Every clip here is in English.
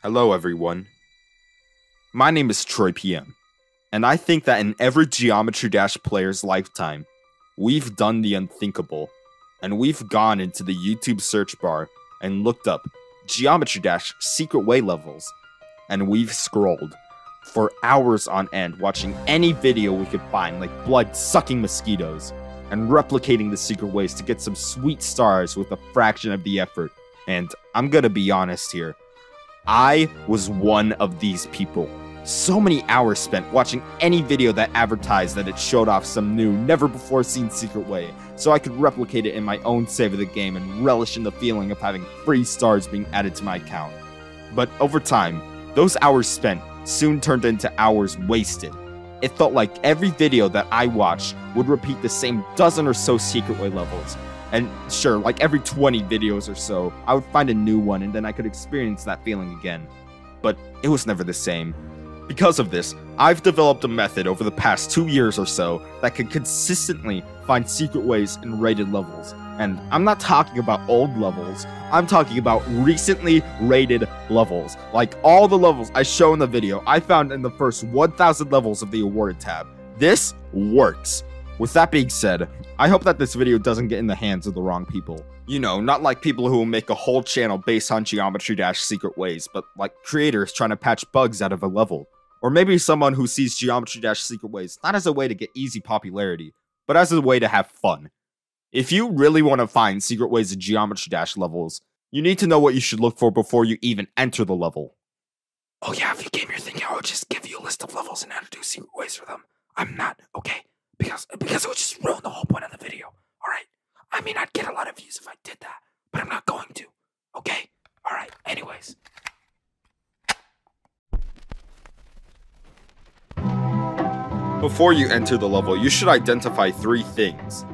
Hello everyone, my name is TroyPM, and I think that in every Geometry Dash player's lifetime, we've done the unthinkable, and we've gone into the YouTube search bar and looked up Geometry Dash secret way levels, and we've scrolled for hours on end watching any video we could find, like blood-sucking mosquitoes, and replicating the secret ways to get some sweet stars with a fraction of the effort. And I'm gonna be honest here, I was one of these people. So many hours spent watching any video that advertised that it showed off some new, never-before-seen secret way, so I could replicate it in my own save of the game and relish in the feeling of having free stars being added to my account. But over time, those hours spent soon turned into hours wasted. It felt like every video that I watched would repeat the same dozen or so secret way levels. And sure, like every 20 videos or so, I would find a new one and then I could experience that feeling again. But it was never the same. Because of this, I've developed a method over the past 2 years or so that can consistently find secret ways in rated levels. And I'm not talking about old levels, I'm talking about recently rated levels. Like all the levels I show in the video, I found in the first 1,000 levels of the awarded tab. This works. With that being said, I hope that this video doesn't get in the hands of the wrong people. You know, not like people who will make a whole channel based on Geometry Dash secret ways, but like creators trying to patch bugs out of a level. Or maybe someone who sees Geometry Dash secret ways not as a way to get easy popularity, but as a way to have fun. If you really want to find secret ways in Geometry Dash levels, you need to know what you should look for before you even enter the level. Oh yeah, if you came here thinking I would just give you a list of levels and how to do secret ways for them, I'm not, okay? Because it would just ruin the whole point of the video, alright? I mean, I'd get a lot of views if I did that, but I'm not going to, okay? Alright, anyways. Before you enter the level, you should identify 3 things.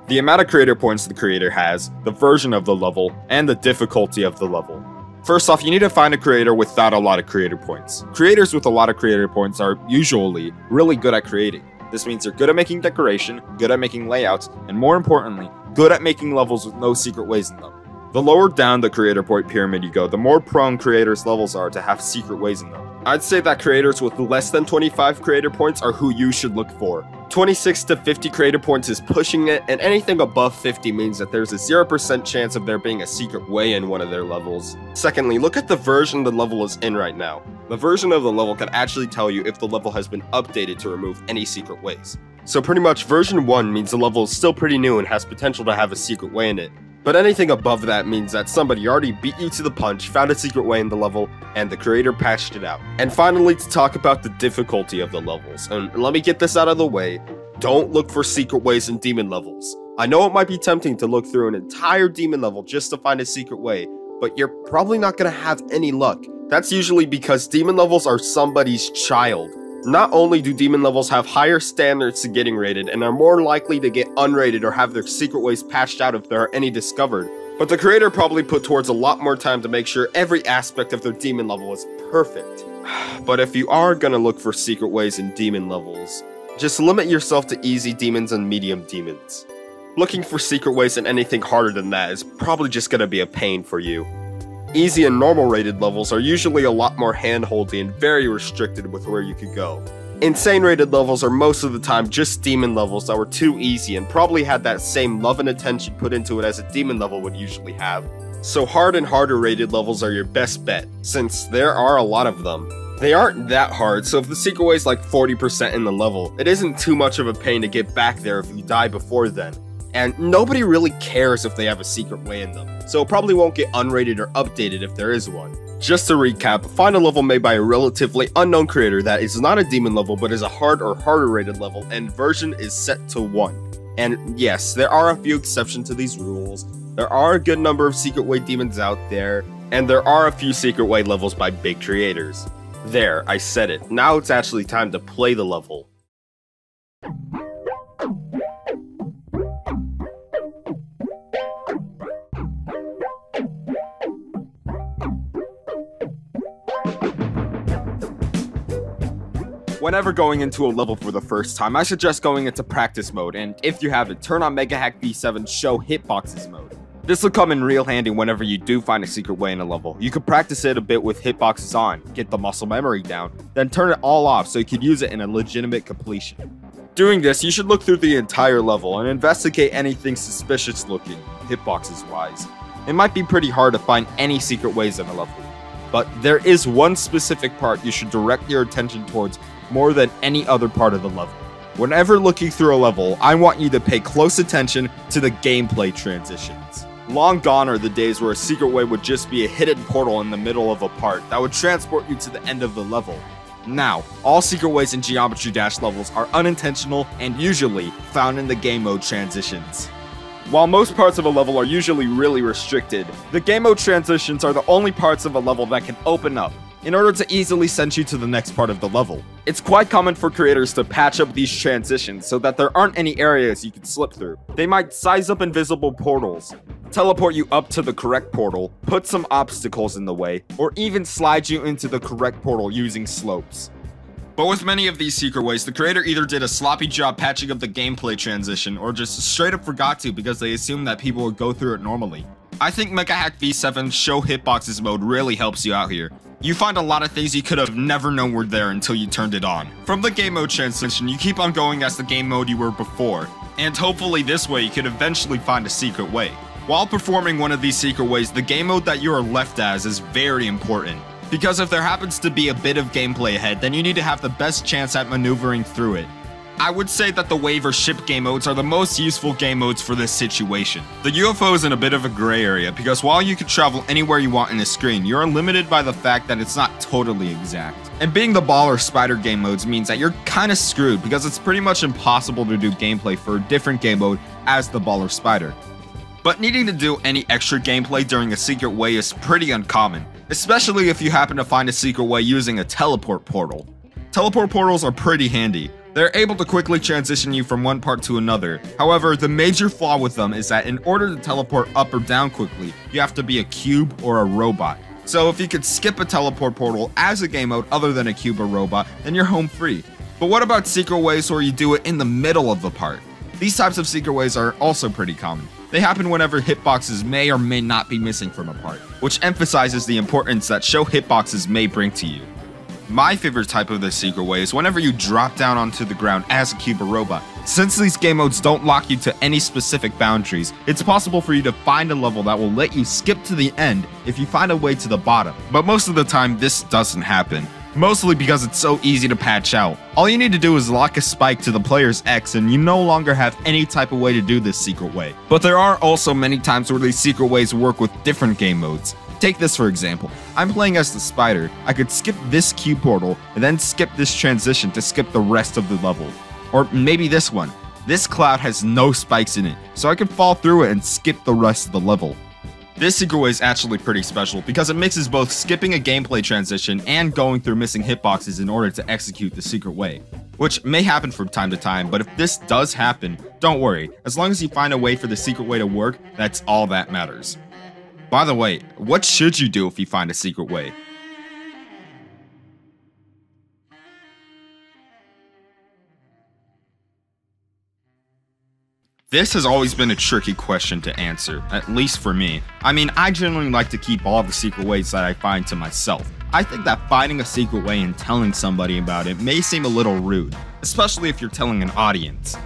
The amount of creator points the creator has, the version of the level, and the difficulty of the level. First off, you need to find a creator without a lot of creator points. Creators with a lot of creator points are usually really good at creating. This means they're good at making decoration, good at making layouts, and more importantly, good at making levels with no secret ways in them. The lower down the creator point pyramid you go, the more prone creators' levels are to have secret ways in them. I'd say that creators with less than 25 creator points are who you should look for. 26 to 50 creator points is pushing it, and anything above 50 means that there's a 0% chance of there being a secret way in one of their levels. Secondly, look at the version the level is in right now. The version of the level can actually tell you if the level has been updated to remove any secret ways. So pretty much version 1 means the level is still pretty new and has potential to have a secret way in it. But anything above that means that somebody already beat you to the punch, found a secret way in the level, and the creator patched it out. And finally, to talk about the difficulty of the levels, and let me get this out of the way, don't look for secret ways in demon levels. I know it might be tempting to look through an entire demon level just to find a secret way, but you're probably not going to have any luck. That's usually because demon levels are somebody's child. Not only do demon levels have higher standards to getting rated and are more likely to get unrated or have their secret ways patched out if there are any discovered, but the creator probably put towards a lot more time to make sure every aspect of their demon level is perfect. But if you are gonna look for secret ways in demon levels, just limit yourself to easy demons and medium demons. Looking for secret ways in anything harder than that is probably just gonna be a pain for you. Easy and normal rated levels are usually a lot more hand-holdy and very restricted with where you could go. Insane rated levels are most of the time just demon levels that were too easy and probably had that same love and attention put into it as a demon level would usually have. So hard and harder rated levels are your best bet, since there are a lot of them. They aren't that hard, so if the secret way is like 40% in the level, it isn't too much of a pain to get back there if you die before then. And nobody really cares if they have a secret way in them, so it probably won't get unrated or updated if there is one. Just to recap, find a level made by a relatively unknown creator that is not a demon level but is a hard or harder rated level, and version is set to 1. And yes, there are a few exceptions to these rules, there are a good number of secret way demons out there, and there are a few secret way levels by big creators. There, I said it, now it's actually time to play the level. Whenever going into a level for the first time, I suggest going into practice mode, and if you haven't, turn on Mega Hack V7 Show Hitboxes mode. This will come in real handy whenever you do find a secret way in a level. You could practice it a bit with hitboxes on, get the muscle memory down, then turn it all off so you could use it in a legitimate completion. Doing this, you should look through the entire level and investigate anything suspicious looking, hitboxes wise. It might be pretty hard to find any secret ways in a level, but there is one specific part you should direct your attention towards more than any other part of the level. Whenever looking through a level, I want you to pay close attention to the gameplay transitions. Long gone are the days where a secret way would just be a hidden portal in the middle of a part that would transport you to the end of the level. Now, all secret ways in Geometry Dash levels are unintentional and usually found in the game mode transitions. While most parts of a level are usually really restricted, the game mode transitions are the only parts of a level that can open up in order to easily send you to the next part of the level. It's quite common for creators to patch up these transitions so that there aren't any areas you can slip through. They might size up invisible portals, teleport you up to the correct portal, put some obstacles in the way, or even slide you into the correct portal using slopes. But with many of these secret ways, the creator either did a sloppy job patching up the gameplay transition or just straight up forgot to because they assumed that people would go through it normally. I think Mecha Hack V7's Show Hitboxes mode really helps you out here. You find a lot of things you could have never known were there until you turned it on. From the game mode transition, you keep on going as the game mode you were before, and hopefully this way you could eventually find a secret way. While performing one of these secret ways, the game mode that you are left as is very important, because if there happens to be a bit of gameplay ahead, then you need to have the best chance at maneuvering through it. I would say that the wave or ship game modes are the most useful game modes for this situation. The UFO is in a bit of a gray area because while you can travel anywhere you want in the screen, you're limited by the fact that it's not totally exact. And being the ball or spider game modes means that you're kinda screwed because it's pretty much impossible to do gameplay for a different game mode as the ball or spider. But needing to do any extra gameplay during a secret way is pretty uncommon, especially if you happen to find a secret way using a teleport portal. Teleport portals are pretty handy. They're able to quickly transition you from one part to another. However, the major flaw with them is that in order to teleport up or down quickly, you have to be a cube or a robot. So if you could skip a teleport portal as a game mode other than a cube or robot, then you're home free. But what about secret ways where you do it in the middle of the part? These types of secret ways are also pretty common. They happen whenever hitboxes may or may not be missing from a part, which emphasizes the importance that show hitboxes may bring to you. My favorite type of this secret way is whenever you drop down onto the ground as a cube or robot. Since these game modes don't lock you to any specific boundaries, it's possible for you to find a level that will let you skip to the end if you find a way to the bottom. But most of the time this doesn't happen, mostly because it's so easy to patch out. All you need to do is lock a spike to the player's X and you no longer have any type of way to do this secret way. But there are also many times where these secret ways work with different game modes. Take this for example. I'm playing as the spider. I could skip this cube portal and then skip this transition to skip the rest of the level. Or maybe this one. This cloud has no spikes in it, so I can fall through it and skip the rest of the level. This secret way is actually pretty special because it mixes both skipping a gameplay transition and going through missing hitboxes in order to execute the secret way. Which may happen from time to time, but if this does happen, don't worry. As long as you find a way for the secret way to work, that's all that matters. By the way, what should you do if you find a secret way? This has always been a tricky question to answer, at least for me. I mean, I generally like to keep all the secret ways that I find to myself. I think that finding a secret way and telling somebody about it may seem a little rude, especially if you're telling an audience.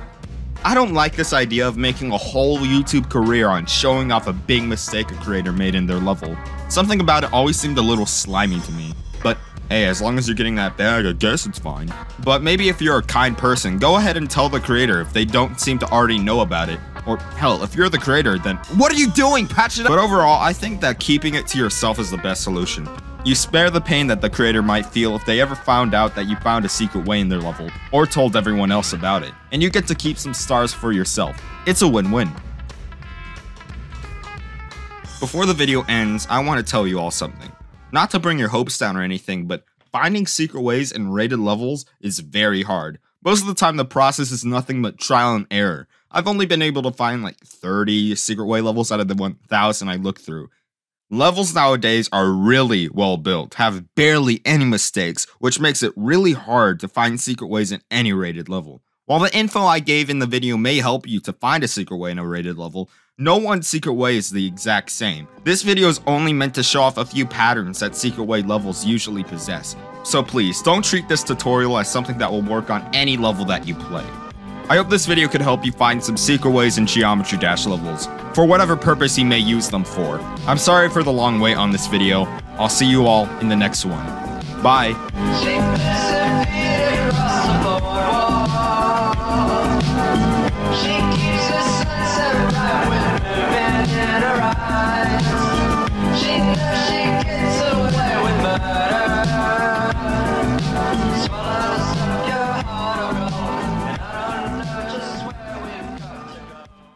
I don't like this idea of making a whole YouTube career on showing off a big mistake a creator made in their level. Something about it always seemed a little slimy to me. But hey, as long as you're getting that bag, I guess it's fine. But maybe if you're a kind person, go ahead and tell the creator if they don't seem to already know about it. Or hell, if you're the creator, then what are you doing? Patch it up! But overall, I think that keeping it to yourself is the best solution. You spare the pain that the creator might feel if they ever found out that you found a secret way in their level, or told everyone else about it, and you get to keep some stars for yourself. It's a win-win. Before the video ends, I want to tell you all something. Not to bring your hopes down or anything, but finding secret ways in rated levels is very hard. Most of the time the process is nothing but trial and error. I've only been able to find like 30 secret way levels out of the 1,000 I looked through. Levels nowadays are really well built, have barely any mistakes, which makes it really hard to find secret ways in any rated level. While the info I gave in the video may help you to find a secret way in a rated level, No one secret way is the exact same. This video is only meant to show off a few patterns that secret way levels usually possess. So please, don't treat this tutorial as something that will work on any level that you play. I hope this video could help you find some secret ways in Geometry Dash levels, for whatever purpose you may use them for. I'm sorry for the long wait on this video. I'll see you all in the next one. Bye!